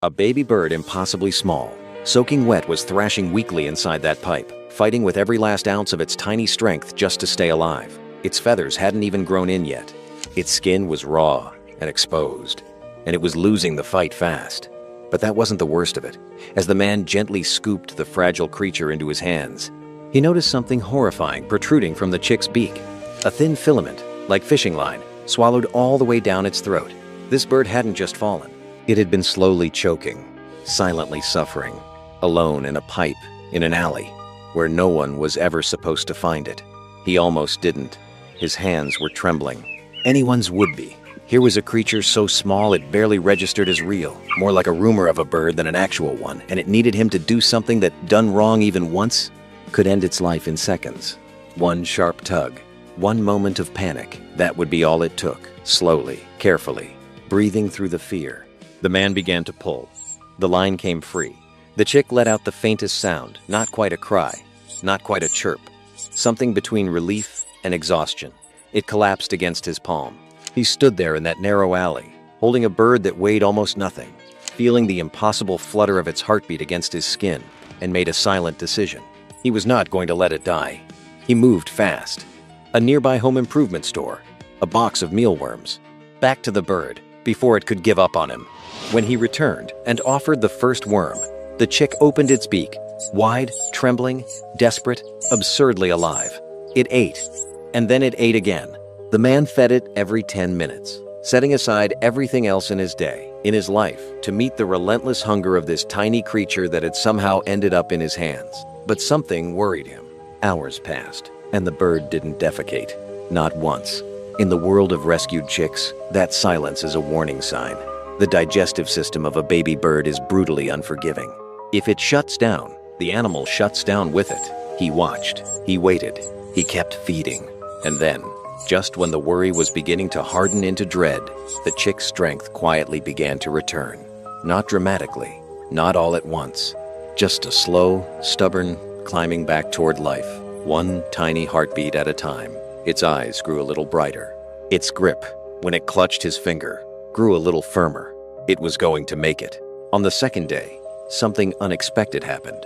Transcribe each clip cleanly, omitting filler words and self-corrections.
A baby bird impossibly small, soaking wet, was thrashing weakly inside that pipe, fighting with every last ounce of its tiny strength just to stay alive. Its feathers hadn't even grown in yet. Its skin was raw and exposed, and it was losing the fight fast. But that wasn't the worst of it. As the man gently scooped the fragile creature into his hands, he noticed something horrifying protruding from the chick's beak. A thin filament, like fishing line, swallowed all the way down its throat. This bird hadn't just fallen. It had been slowly choking, silently suffering, alone in a pipe, in an alley, where no one was ever supposed to find it. He almost didn't. His hands were trembling. Anyone's would be. Here was a creature so small it barely registered as real, more like a rumor of a bird than an actual one, and it needed him to do something that, done wrong even once, could end its life in seconds. One sharp tug, one moment of panic, that would be all it took, slowly, carefully, breathing through the fear. The man began to pull. The line came free. The chick let out the faintest sound, not quite a cry, not quite a chirp, something between relief and exhaustion. It collapsed against his palm. He stood there in that narrow alley, holding a bird that weighed almost nothing, feeling the impossible flutter of its heartbeat against his skin, and made a silent decision. He was not going to let it die. He moved fast. A nearby home improvement store, a box of mealworms. Back to the bird, before it could give up on him. When he returned and offered the first worm, the chick opened its beak, wide, trembling, desperate, absurdly alive. It ate, and then it ate again. The man fed it every 10 minutes, setting aside everything else in his day, in his life, to meet the relentless hunger of this tiny creature that had somehow ended up in his hands. But something worried him. Hours passed, and the bird didn't defecate. Not once. In the world of rescued chicks, that silence is a warning sign. The digestive system of a baby bird is brutally unforgiving. If it shuts down, the animal shuts down with it. He watched. He waited. He kept feeding. And then, just when the worry was beginning to harden into dread, the chick's strength quietly began to return. Not dramatically, not all at once. Just a slow, stubborn climbing back toward life, one tiny heartbeat at a time. Its eyes grew a little brighter. Its grip, when it clutched his finger, grew a little firmer. It was going to make it. On the second day, something unexpected happened.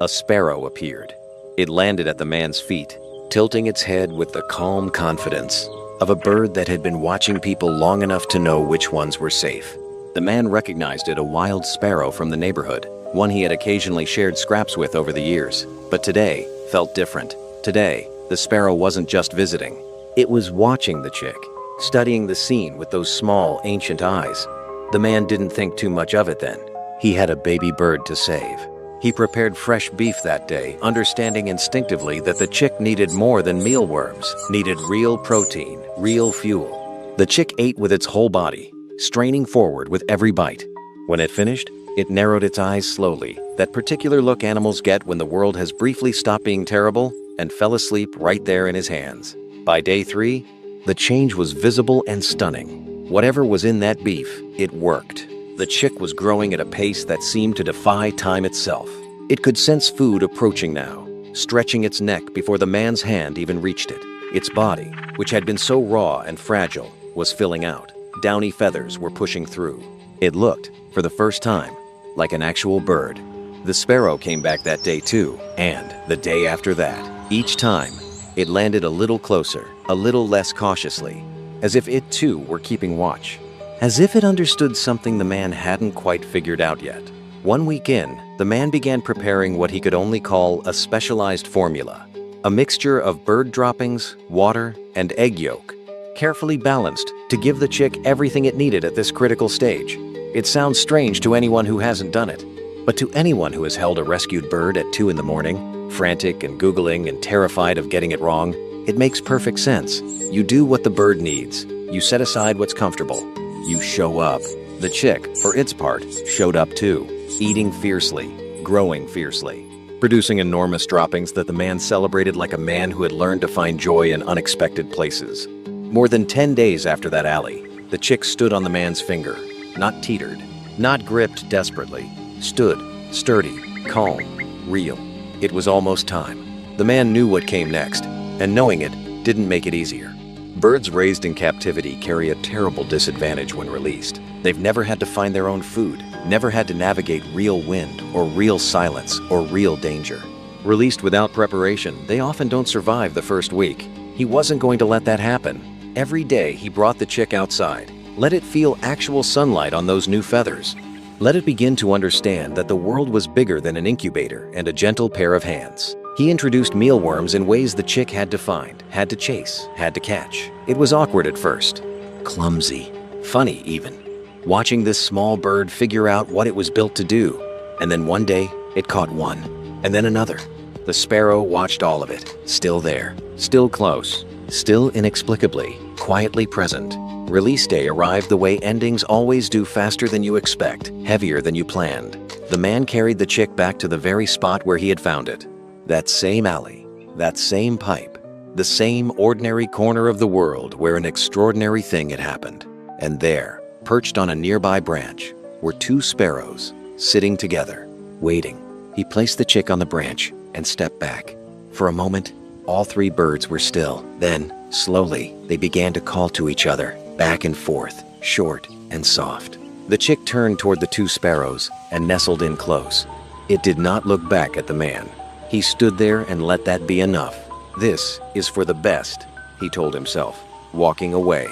A sparrow appeared. It landed at the man's feet, tilting its head with the calm confidence of a bird that had been watching people long enough to know which ones were safe. The man recognized it, a wild sparrow from the neighborhood, one he had occasionally shared scraps with over the years. But today felt different. Today, the sparrow wasn't just visiting. It was watching the chick, studying the scene with those small, ancient eyes. The man didn't think too much of it then. He had a baby bird to save. He prepared fresh beef that day, understanding instinctively that the chick needed more than mealworms, needed real protein, real fuel. The chick ate with its whole body, straining forward with every bite. When it finished, it narrowed its eyes slowly, that particular look animals get when the world has briefly stopped being terrible, and fell asleep right there in his hands. By day 3, the change was visible and stunning. Whatever was in that beef, it worked. The chick was growing at a pace that seemed to defy time itself. It could sense food approaching now, stretching its neck before the man's hand even reached it. Its body, which had been so raw and fragile, was filling out. Downy feathers were pushing through. It looked, for the first time, like an actual bird. The sparrow came back that day too, and the day after that. Each time, it landed a little closer, a little less cautiously, as if it too were keeping watch. As if it understood something the man hadn't quite figured out yet. 1 week in, the man began preparing what he could only call a specialized formula. A mixture of bird droppings, water, and egg yolk, carefully balanced to give the chick everything it needed at this critical stage. It sounds strange to anyone who hasn't done it, but to anyone who has held a rescued bird at 2 in the morning, frantic and Googling and terrified of getting it wrong, it makes perfect sense. You do what the bird needs. You set aside what's comfortable. You show up. The chick, for its part, showed up too, eating fiercely, growing fiercely, producing enormous droppings that the man celebrated like a man who had learned to find joy in unexpected places. More than 10 days after that alley, the chick stood on the man's finger, not teetered, not gripped desperately, stood, sturdy, calm, real. It was almost time. The man knew what came next, and knowing it didn't make it easier. Birds raised in captivity carry a terrible disadvantage when released. They've never had to find their own food. never had to navigate real wind or real silence or real danger. Released without preparation, they often don't survive the first week. He wasn't going to let that happen. Every day he brought the chick outside. Let it feel actual sunlight on those new feathers. Let it begin to understand that the world was bigger than an incubator and a gentle pair of hands. He introduced mealworms in ways the chick had to find, had to chase, had to catch. It was awkward at first, clumsy, funny even, watching this small bird figure out what it was built to do. And then one day, it caught one, and then another. The sparrow watched all of it, still there, still close, still inexplicably, quietly present. Release day arrived the way endings always do, faster than you expect, heavier than you planned. The man carried the chick back to the very spot where he had found it. That same alley, that same pipe, the same ordinary corner of the world where an extraordinary thing had happened. And there, perched on a nearby branch, were two sparrows, sitting together, waiting. He placed the chick on the branch and stepped back. For a moment, all three birds were still. Then, slowly, they began to call to each other, back and forth, short and soft. The chick turned toward the two sparrows and nestled in close. It did not look back at the man. He stood there and let that be enough. This is for the best, he told himself, walking away.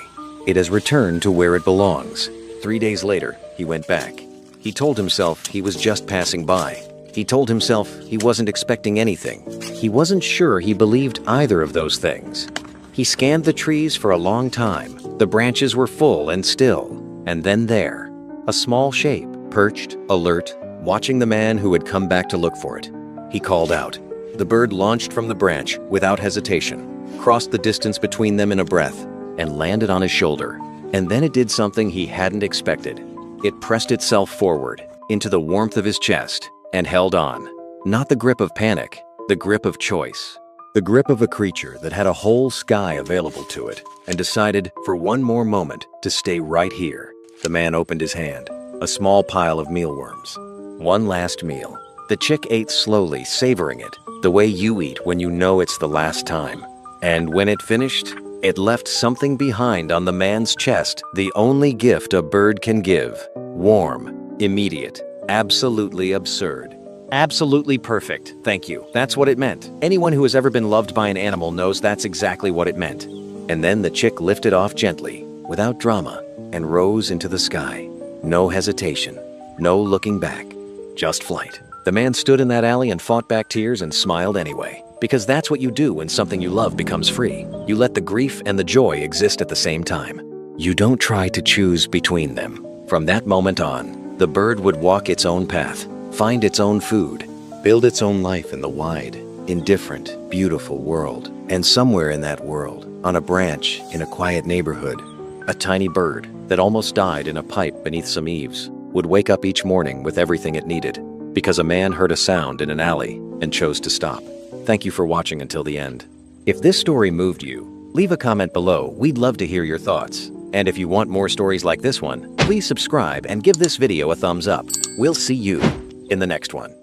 It has returned to where it belongs. 3 days later, he went back. He told himself he was just passing by. He told himself he wasn't expecting anything. He wasn't sure he believed either of those things. He scanned the trees for a long time. The branches were full and still. And then there, a small shape, perched, alert, watching the man who had come back to look for it. He called out. The bird launched from the branch without hesitation, crossed the distance between them in a breath, and landed on his shoulder. And then it did something he hadn't expected. It pressed itself forward, into the warmth of his chest, and held on. Not the grip of panic, the grip of choice. The grip of a creature that had a whole sky available to it, and decided for one more moment to stay right here. The man opened his hand, a small pile of mealworms. One last meal. The chick ate slowly, savoring it, the way you eat when you know it's the last time. And when it finished, it left something behind on the man's chest, the only gift a bird can give. Warm, immediate, absolutely absurd. Absolutely perfect, thank you. That's what it meant. Anyone who has ever been loved by an animal knows that's exactly what it meant. And then the chick lifted off gently, without drama, and rose into the sky. No hesitation, no looking back, just flight. The man stood in that alley and fought back tears and smiled anyway. Because that's what you do when something you love becomes free. You let the grief and the joy exist at the same time. You don't try to choose between them. From that moment on, the bird would walk its own path, find its own food, build its own life in the wide, indifferent, beautiful world. And somewhere in that world, on a branch in a quiet neighborhood, a tiny bird that almost died in a pipe beneath some eaves would wake up each morning with everything it needed, because a man heard a sound in an alley and chose to stop. Thank you for watching until the end. If this story moved you, leave a comment below. We'd love to hear your thoughts. And if you want more stories like this one, please subscribe and give this video a thumbs up. We'll see you in the next one.